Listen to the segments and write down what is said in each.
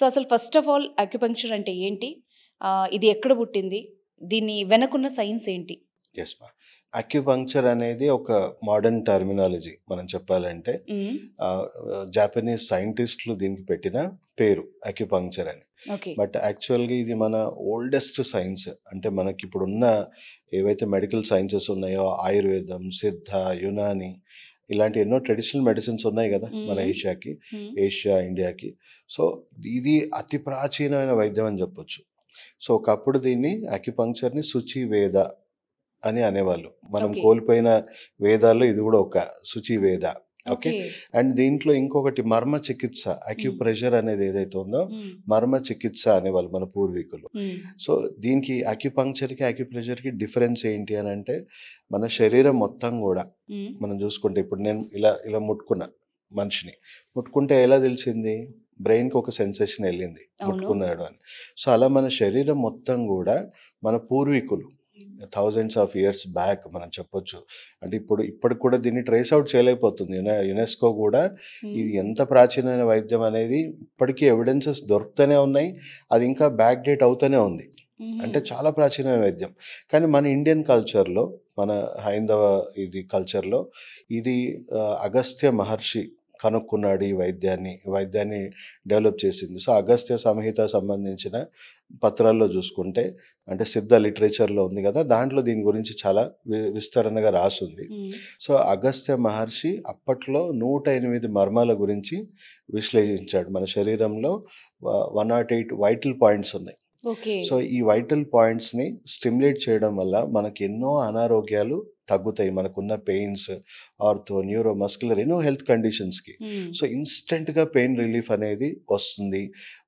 So అసలు first of all acupuncture అంటే ఏంటి? ఇది ఎక్కడ పుట్టింది? దీని వెనకున్న సైన్స్ ఏంటి? ఎస్ మా అక్యుపంక్చర్ అనేది ఒక మోడర్న్ టర్మినాలజీ మనం చెప్పాలంటే. మ్మ్. జాపనీస్ సైంటిస్టులు దీనికి పెట్టిన పేరు అక్యుపంక్చర్ అని. ఓకే. బట్ యాక్చువల్గా ఇది మన ఓల్డెస్ట్ సైన్స్. అంటే మనకి ఇప్పుడున్న ఏవైతే మెడికల్ సైన్సెస్ ఉన్నాయో ఆయుర్వేదం, సిద్ధ, యునాని ఇలాంటి ఎన్నో ట్రెడిషనల్ మెడిసిన్స్ ఉన్నాయి కదా మన మ్మ్. ఏషియాకి, మ్మ్. ఏషియా ఇండియాకి. సో ఇది అతి ప్రాచీనమైన వైద్యం అని చెప్పొచ్చు. సో ఒకప్పుడు దీన్ని అక్యుపంక్చర్ని శుచి వేద అని అనేవాళ్ళు. మనం ఓకే. కోల్పోయిన వేదాల్లో ఇది కూడా ఒక శుచి వేద. ఓకే. ఓకే. అండ్ దీంట్లో ఇంకొకటి మర్మ చికిత్స, మ్మ్. అక్యుప్రెషర్ అనేది ఏదైతే ఉందో మ్మ్. మర్మ చికిత్స అనేవాళ్ళు మన పూర్వీకులు. మ్మ్. సో దీనికి అక్యుపంక్చర్కి అక్యుప్రెషర్కి డిఫరెన్స్ ఏంటి అని అంటే, మన శరీరం మొత్తం కూడా మ్మ్. మనం చూసుకుంటే ఇప్పుడు నేను ఇలా ఇలా ముట్టుకున్నా మనిషిని, ముట్టుకుంటే ఎలా తెలిసింది? బ్రెయిన్కి ఒక సెన్సేషన్ వెళ్ళింది అవును. ముట్టుకున్నాడు అని. సో అలా మన శరీరం మొత్తం కూడా మన పూర్వీకులు థౌజండ్స్ ఆఫ్ ఇయర్స్ బ్యాక్ మనం చెప్పొచ్చు. అంటే ఇప్పటికి కూడా దీన్ని ట్రేస్ అవుట్ చేయలేకపోతుంది యునెస్కో కూడా. మ్మ్. ఇది ఎంత ప్రాచీనమైన వైద్యం అనేది ఇప్పటికీ ఎవిడెన్సెస్ దొరుకుతూనే ఉన్నాయి. అది ఇంకా బ్యాక్ డేట్ అవుతూనే ఉంది. అంటే మ్మ్. చాలా ప్రాచీనమైన వైద్యం. కానీ మన ఇండియన్ కల్చర్లో, మన హైందవ ఇది కల్చర్లో ఇది అగస్త్య మహర్షి కనుక్కున్నాడు ఈ వైద్యాన్ని డెవలప్ చేసింది. సో అగస్త్య సంహిత సంబంధించిన పత్రాల్లో చూసుకుంటే, అంటే సిద్ధ లిటరేచర్లో ఉంది కదా, దాంట్లో దీని గురించి చాలా విస్తరణగా రాసుంది. మ్మ్. సో అగస్త్య మహర్షి అప్పట్లో 108 మర్మాల గురించి విశ్లేషించాడు. మన శరీరంలో 108 వైటల్ పాయింట్స్ ఉన్నాయి. ఓకే. సో ఈ వైటల్ పాయింట్స్ని స్టిమ్యులేట్ చేయడం వల్ల మనకి ఎన్నో అనారోగ్యాలు తగ్గుతాయి. మనకున్న పెయిన్స్, ఆర్థో, న్యూరో మస్కులర్ ఎన్నో హెల్త్ కండిషన్స్కి. మ్మ్. సో ఇన్స్టెంట్గా పెయిన్ రిలీఫ్ అనేది వస్తుంది.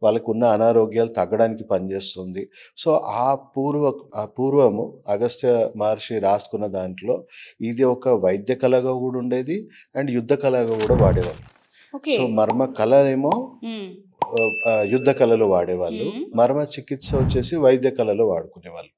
వాళ్ళకున్న అనారోగ్యాలు తగ్గడానికి పనిచేస్తుంది. సో ఆ పూర్వము అగస్త్య మహర్షి రాసుకున్న దాంట్లో ఇది ఒక వైద్య కళగా కూడా ఉండేది అండ్ యుద్ధ కళగా కూడా వాడేవాళ్ళు. ఓకే. సో మర్మ కళ ఏమో మ్మ్. యుద్ధ కళలో వాడేవాళ్ళు, మ్మ్. మర్మ చికిత్స వచ్చేసి వైద్య కళలో వాడుకునేవాళ్ళు.